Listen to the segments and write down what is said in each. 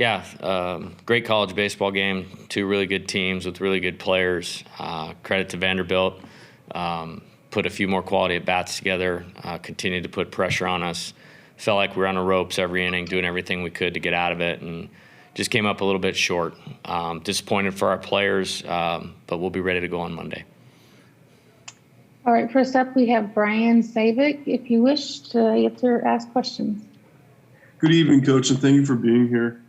Yeah, great college baseball game. Two really good teams with really good players. Credit to Vanderbilt. Put a few more quality at bats together. Continued to put pressure on us. Felt like we were on the ropes every inning, doing everything we could to get out of it, and just came up a little bit short. Disappointed for our players, but we'll be ready to go on Monday. All right, first up we have Brian Savick. If you wish to ask questions. Good evening, Coach, and thank you for being here.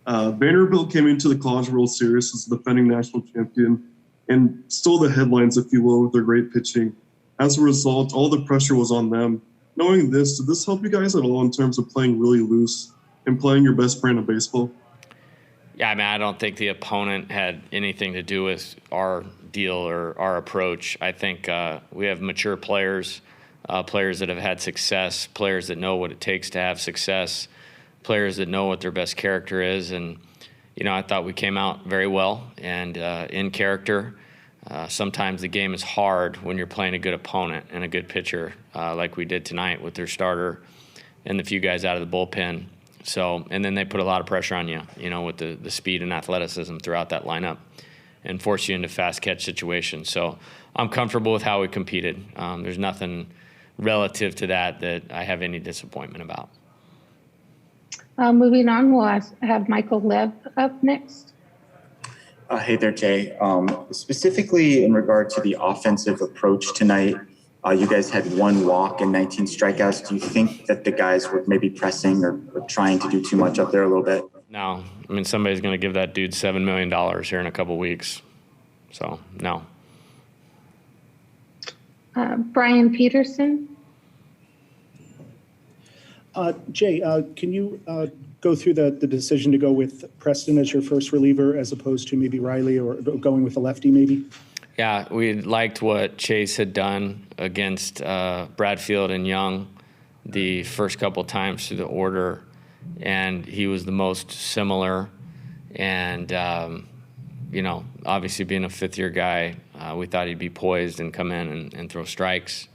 Vanderbilt came into the College World Series as the defending national champion and stole the headlines, if you will, with their great pitching. As a result, all the pressure was on them. Knowing this, did this help you guys at all in terms of playing really loose and playing your best brand of baseball? Yeah, I mean, I don't think the opponent had anything to do with our deal or our approach. I think we have mature players, players that have had success, players that know what it takes to have success, players that know what their best character is. And, I thought we came out very well and in character. Sometimes the game is hard when you're playing a good opponent and a good pitcher like we did tonight with their starter and the few guys out of the bullpen. So, and then they put a lot of pressure on you, with the speed and athleticism throughout that lineup and force you into fast catch situations. So I'm comfortable with how we competed. There's nothing relative to that I have any disappointment about. Moving on, we'll have Michael Lev up next. Hey there, Jay. Specifically in regard to the offensive approach tonight, you guys had one walk and 19 strikeouts. Do you think that the guys were maybe pressing or trying to do too much up there a little bit? No. I mean, somebody's going to give that dude $7 million here in a couple weeks. So, no. Brian Peterson. Jay, can you go through the decision to go with Preston as your first reliever as opposed to maybe Riley or going with a lefty maybe? Yeah, we liked what Chase had done against Bradfield and Young the first couple times through the order, and he was the most similar. And, obviously being a fifth-year guy, we thought he'd be poised and come in and throw strikes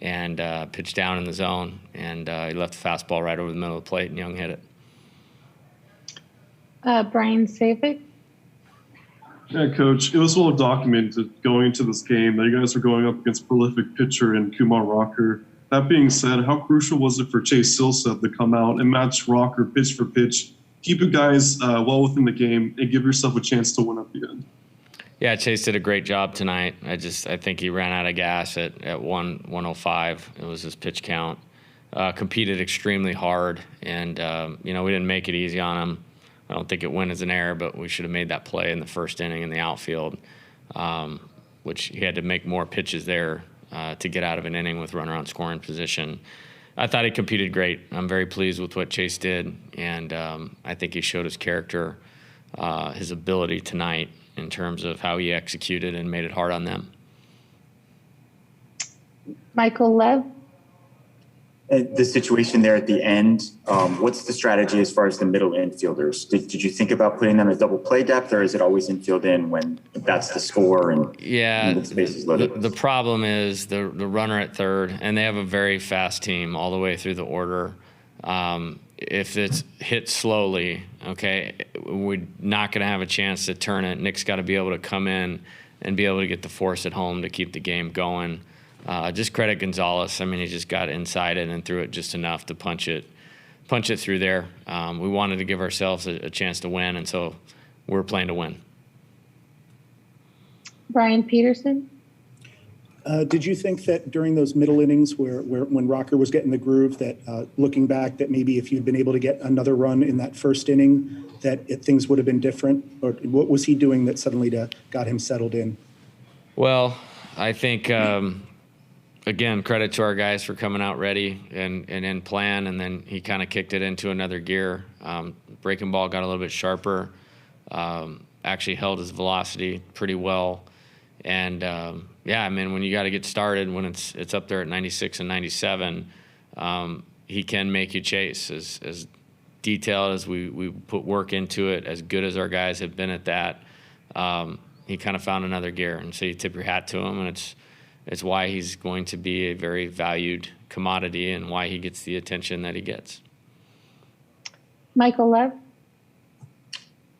and pitch down in the zone. And he left the fastball right over the middle of the plate, and Young hit it. Brian Savick. Yeah, Coach, it was well documented going into this game that you guys were going up against prolific pitcher in Kumar Rocker. That being said, how crucial was it for Chase Silseth to come out and match Rocker pitch for pitch, keep you guys well within the game, and give yourself a chance to win at the end? Yeah, Chase did a great job tonight. I think he ran out of gas at 105. It was his pitch count. Competed extremely hard, and we didn't make it easy on him. I don't think it went as an error, but we should have made that play in the first inning in the outfield, which he had to make more pitches there to get out of an inning with runner on scoring position. I thought he competed great. I'm very pleased with what Chase did, and I think he showed his character, his ability tonight in terms of how he executed and made it hard on them. Michael Lev. The situation there at the end, what's the strategy as far as the middle infielders? Did you think about putting them as double play depth, or is it always infield in when that's the score and the space is loaded? The problem is the runner at third, and they have a very fast team all the way through the order. If it's hit slowly, okay, we're not going to have a chance to turn it. Nick's got to be able to come in and be able to get the force at home to keep the game going. Just credit Gonzalez. I mean, he just got inside it and threw it just enough to punch it through there. We wanted to give ourselves a chance to win, and so we're playing to win. Brian Peterson. Did you think that during those middle innings where when Rocker was getting the groove, that looking back, that maybe if you'd been able to get another run in that first inning, that things would have been different? Or what was he doing that suddenly got him settled in? Well, I think, again, credit to our guys for coming out ready and in plan, and then he kind of kicked it into another gear. Breaking ball got a little bit sharper, actually held his velocity pretty well. And, I mean, when you got to get started, when it's up there at 96 and 97, he can make you chase. As detailed as we put work into it, as good as our guys have been at that, he kind of found another gear. And so you tip your hat to him, and it's why he's going to be a very valued commodity and why he gets the attention that he gets. Michael Lev.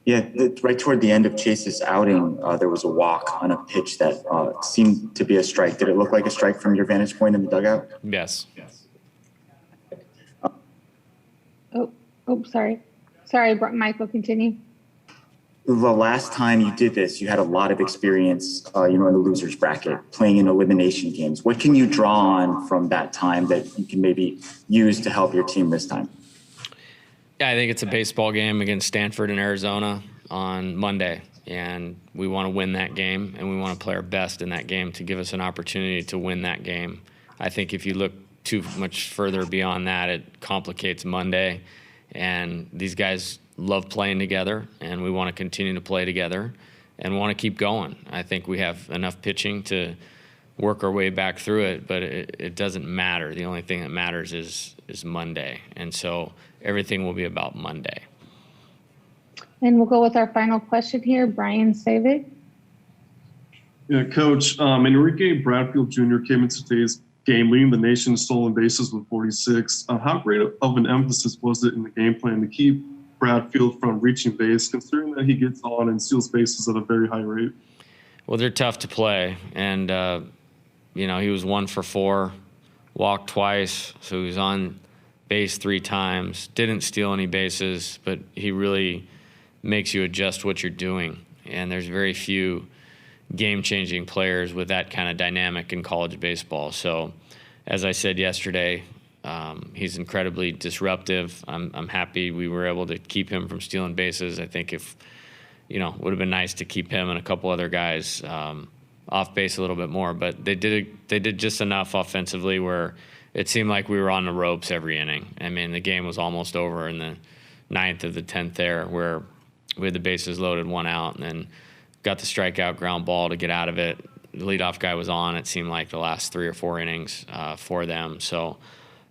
Yeah, right toward the end of Chase's outing, there was a walk on a pitch that seemed to be a strike. Did it look like a strike from your vantage point in the dugout? Yes. Sorry. Sorry, Michael, continue. The last time you did this, you had a lot of experience, in the losers bracket, playing in elimination games. What can you draw on from that time that you can maybe use to help your team this time? Yeah, I think it's a baseball game against Stanford in Arizona on Monday, and we want to win that game, and we want to play our best in that game to give us an opportunity to win that game. I think if you look too much further beyond that, it complicates Monday, and these guys love playing together, and we want to continue to play together and want to keep going. I think we have enough pitching to work our way back through it, but it doesn't matter. The only thing that matters is Monday, and so everything will be about Monday. And we'll go with our final question here, Brian Savick. Yeah, Coach, Enrique Bradfield Jr. came into today's game leading the nation in stolen bases with 46. How great of an emphasis was it in the game plan to keep Bradfield from reaching base, considering that he gets on and steals bases at a very high rate? Well, they're tough to play, and he was 1 for 4, walked twice, so he was on base 3 times, didn't steal any bases, but he really makes you adjust what you're doing, and there's very few game-changing players with that kind of dynamic in college baseball. So, as I said yesterday, he's incredibly disruptive. I'm happy we were able to keep him from stealing bases. I think if, would have been nice to keep him and a couple other guys off base a little bit more. But they did just enough offensively where it seemed like we were on the ropes every inning. I mean, the game was almost over in the 9th of the 10th there, where we had the bases loaded, 1 out, and then got the strikeout ground ball to get out of it. The leadoff guy was on, it seemed like, the last 3 or 4 innings for them. So,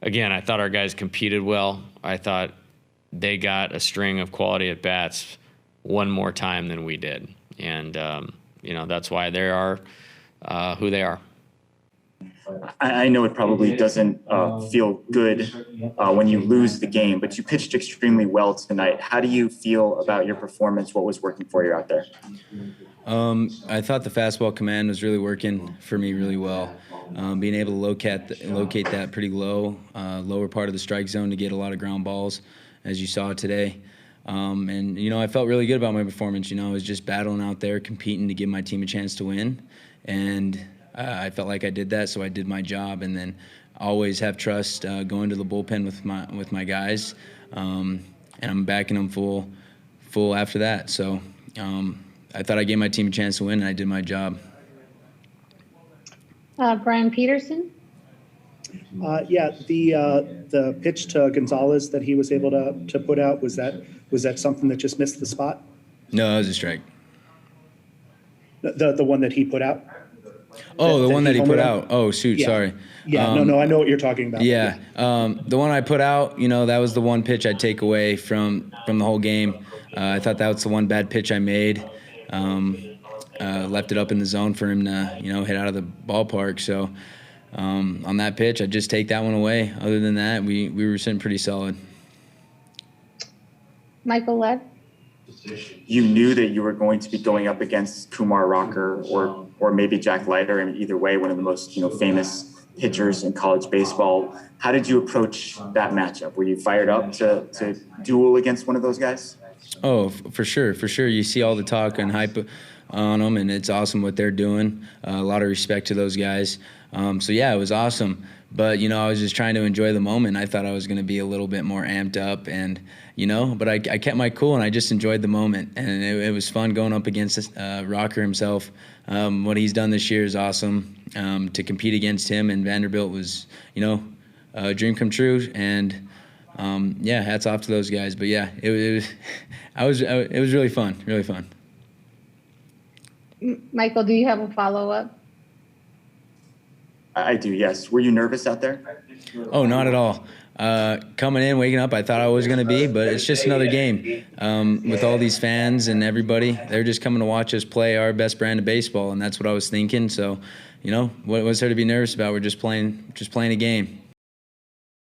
again, I thought our guys competed well. I thought they got a string of quality at-bats one more time than we did. And, that's why they are who they are. I know it probably doesn't feel good when you lose the game, but you pitched extremely well tonight. How do you feel about your performance? What was working for you out there? I thought the fastball command was really working for me really well. Being able to locate that pretty low, lower part of the strike zone to get a lot of ground balls, as you saw today. And I felt really good about my performance. I was just battling out there, competing to give my team a chance to win. And I felt like I did that, so I did my job. And then always have trust going to the bullpen with my guys. And I'm backing them full after that. So I thought I gave my team a chance to win, and I did my job. Brian Peterson. The pitch to Gonzalez that he was able to put out, was that something that just missed the spot? No, it was a strike. The one that he put out? Oh, the one that he put out. Oh, shoot, Yeah. sorry. Yeah, no, I know what you're talking about. Yeah, the one I put out, that was the one pitch I'd take away from the whole game. I thought that was the one bad pitch I made. Left it up in the zone for him to, hit out of the ballpark. So on that pitch, I'd just take that one away. Other than that, we were sitting pretty solid. Michael Lev. You knew that you were going to be going up against Kumar Rocker or maybe Jack Leiter, and either way, one of the most famous pitchers in college baseball. How did you approach that matchup? Were you fired up to duel against one of those guys? Oh, for sure. You see all the talk and hype on them, and it's awesome what they're doing. A lot of respect to those guys. So, yeah, it was awesome. But, I was just trying to enjoy the moment. I thought I was going to be a little bit more amped up, and, but I kept my cool, and I just enjoyed the moment. And it was fun going up against Rocker himself. What he's done this year is awesome. To compete against him and Vanderbilt was, a dream come true. And, hats off to those guys. But, yeah, it was really fun, really fun. Michael, do you have a follow-up? I do, yes. Were you nervous out there? Oh, not at all. Coming in, waking up, I thought I was going to be, but it's just another game. With all these fans and everybody, they're just coming to watch us play our best brand of baseball, and that's what I was thinking. So, what was there to be nervous about? We're just playing a game.